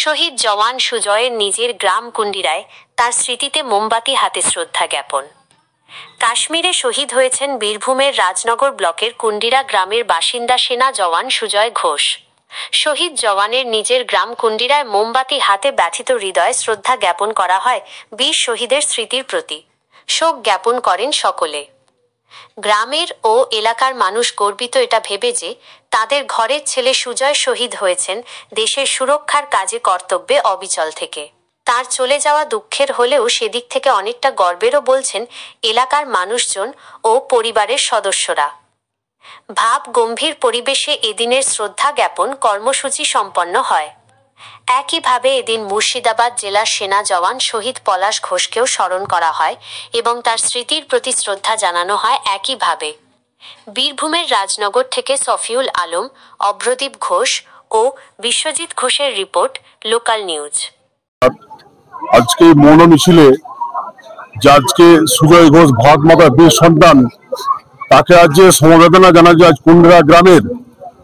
শহীদ জওয়ান সুজয়ের নিজের গ্রাম কুন্ডিরায় তার স্মৃতিতে মোমবাতি হাতে শ্রদ্ধা জ্ঞাপন। কাশ্মীরে শহীদ হয়েছেন বীরভূমের রাজনগর ব্লকের কুন্ডিরা গ্রামের বাসিন্দা সেনা জওয়ান সুজয় ঘোষ। শহীদ জওয়ানের নিজের গ্রাম কুন্ডিরায় মোমবাতি হাতে ব্যথিত হৃদয়ে শ্রদ্ধা জ্ঞাপন করা হয় বীর শহীদের স্মৃতির প্রতি। শোক জ্ঞাপন করেন সকলে। গ্রামের ও এলাকার মানুষ গর্বিত এটা ভেবে যে তাদের ঘরের ছেলে সুজয় শহীদ হয়েছেন দেশের সুরক্ষার কাজে কর্তব্যে অবিচল থেকে। তার চলে যাওয়া দুঃখের হলেও সেদিক থেকে অনেকটা গর্বেরও বলছেন এলাকার মানুষজন ও পরিবারের সদস্যরা। ভাব গম্ভীর পরিবেশে এদিনের শ্রদ্ধা জ্ঞাপন কর্মসূচি সম্পন্ন হয়। একইভাবে এদিন মুর্শিদাবাদ জেলার সেনা জওয়ান শহীদ পলাশ ঘোষকেও স্মরণ করা হয় এবং তার স্মৃতির প্রতি শ্রদ্ধা জানানো হয় একইভাবে। বীরভূমের রাজনগর থেকে সফিউল আলম, অভ্রদীপ ঘোষ ও বিশ্বজিৎ ঘোষের রিপোর্ট, লোকাল নিউজ। আজকে মৌন মিছিলে যে আজকে সুজয় ঘোষ ভারত মাতার বীর সন্তান, তাকে আজ যে সমবেদনা জানা যায়। আজ কুন্ডিরা গ্রামের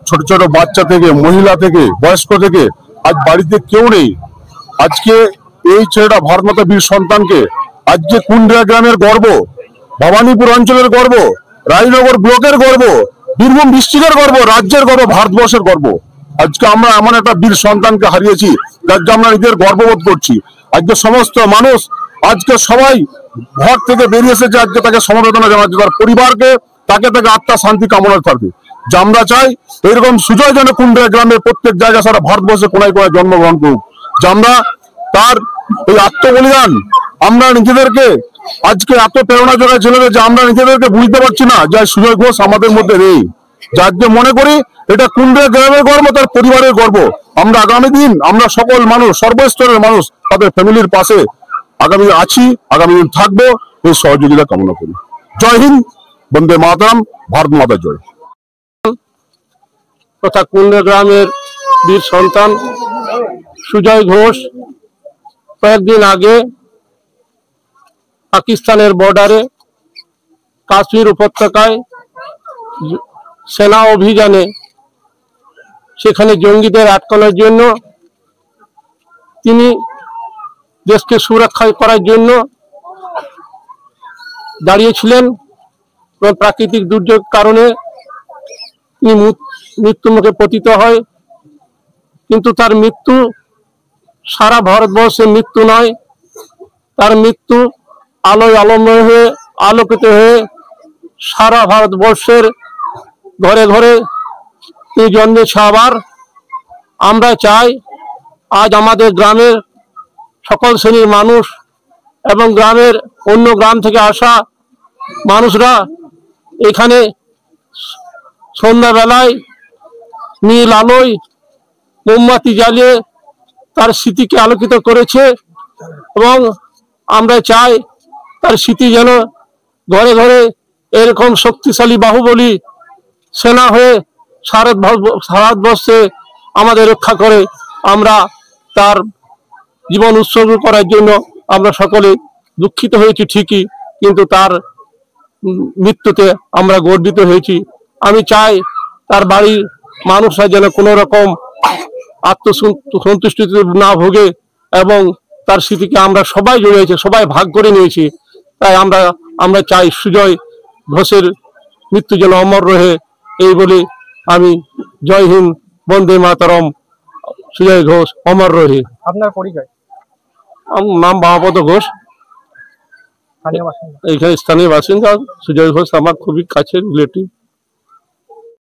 ছোট ছোট বাচ্চা থেকে মহিলা থেকে বয়স্ক থেকে আজ বাড়িতে কেউ নেই। আজকে এই ছেলেটা ভারত মাতা বীর সন্তানকে আজকে কুন্ডিরা গ্রামের গর্ব, ভবানীপুর অঞ্চলের গর্ব, রাজনগর ব্লকের গর্ব, বীরভূম ডিস্ট্রিক্টের গর্ব, রাজ্যের গর্ব, ভারতবর্ষের গর্ব। আজকে আমরা এমন একটা বীর সন্তানকে হারিয়েছি যার জন্য আমরা নিজেদের গর্ববোধ করছি। আজকে সমস্ত মানুষ আজকে সবাই ঘর থেকে বেরিয়ে এসেছে আজকে তাকে সমবেদনা জানাচ্ছে, তার পরিবারকে, তাকে আত্মা শান্তি কামনা থাকবে। যে আমরা চাই এরকম সুজয় যেন কুন্ডিরা গ্রামের প্রত্যেক জায়গায় সারা ভারতবর্ষে কোনায় কোনায় জন্মগ্রহণ করুক। যে আমরা তার এই আত্মবলিদান আমরা নিজেদেরকে আজকে এত প্রেরণা যোগায় ছেলেদের যে আমরা নিজেদেরকে বুঝতে পারছি না যে সুজয় ঘোষ আমাদের মধ্যে নেই। যে আজকে মনে করি এটা কুন্ডিরা গ্রামের গর্ব, তার পরিবারের গর্ব। আমরা আগামী দিন আমরা সকল মানুষ, সর্বস্তরের মানুষ তাদের ফ্যামিলির পাশে আগামী আছি, আগামী দিন থাকবো, এই সহযোগিতা কামনা করি। জয় হিন্দ, বন্দে মাতরম, ভারত মাতা জয়। তথা কুন্ডিরা গ্রামের বীর সন্তান সুজয় ঘোষ কয়েকদিন আগে পাকিস্তানের বর্ডারে কাশ্মীর উপত্যকায় সেনা অভিযানে সেখানে জঙ্গিদের আটকানোর জন্য তিনি দেশকে সুরক্ষা করার জন্য দাঁড়িয়েছিলেন। প্রাকৃতিক দুর্যোগ কারণে তিনি মৃত্যুমুখে পতিত হয়, কিন্তু তার মৃত্যু সারা ভারতবর্ষের মৃত্যু নয়, তার মৃত্যু আলোয় আলোময় হয়ে আলোকিত হয়ে সারা ভারতবর্ষের ঘরে ঘরে তিনি জন্মেছে আবার। আমরা চাই আজ আমাদের গ্রামের সকল শ্রেণীর মানুষ এবং গ্রামের অন্য গ্রাম থেকে আসা মানুষরা এখানে সন্ধ্যাবেলায় নীল আলোয় মোমবাতি জ্বালিয়ে তার স্মৃতিকে আলোকিত করেছে এবং আমরা চাই তার স্মৃতি যেন ঘরে ঘরে এরকম শক্তিশালী বাহুবলী সেনা হয়ে ভারতবর্ষে আমাদের রক্ষা করে। আমরা তার জীবন উৎসর্গ করার জন্য আমরা সকলে দুঃখিত হয়েছি ঠিকই, কিন্তু তার মৃত্যুতে আমরা গর্বিত হয়েছি। আমি চাই তার বাড়ির মানুষরা যেন কোনো রকম আত্মসন্তুষ্টিতে না ভোগে এবং তার স্মৃতিকে আমরা সবাই জড়িয়েছি, সবাই ভাগ করে নিয়েছি। তাই আমরা চাই সুজয় ঘোষের মৃত্যু যেন অমর রহে, এই বলে আমি জয় হিন্দ, বন্দে মাতরম, সুজয় ঘোষ অমর রহে। আপনার পরিচয়? আমার নাম বামাপদ ঘোষ, এখানে স্থানীয় বাসিন্দা। সুজয় ঘোষ আমার খুবই কাছের রিলেটিভ।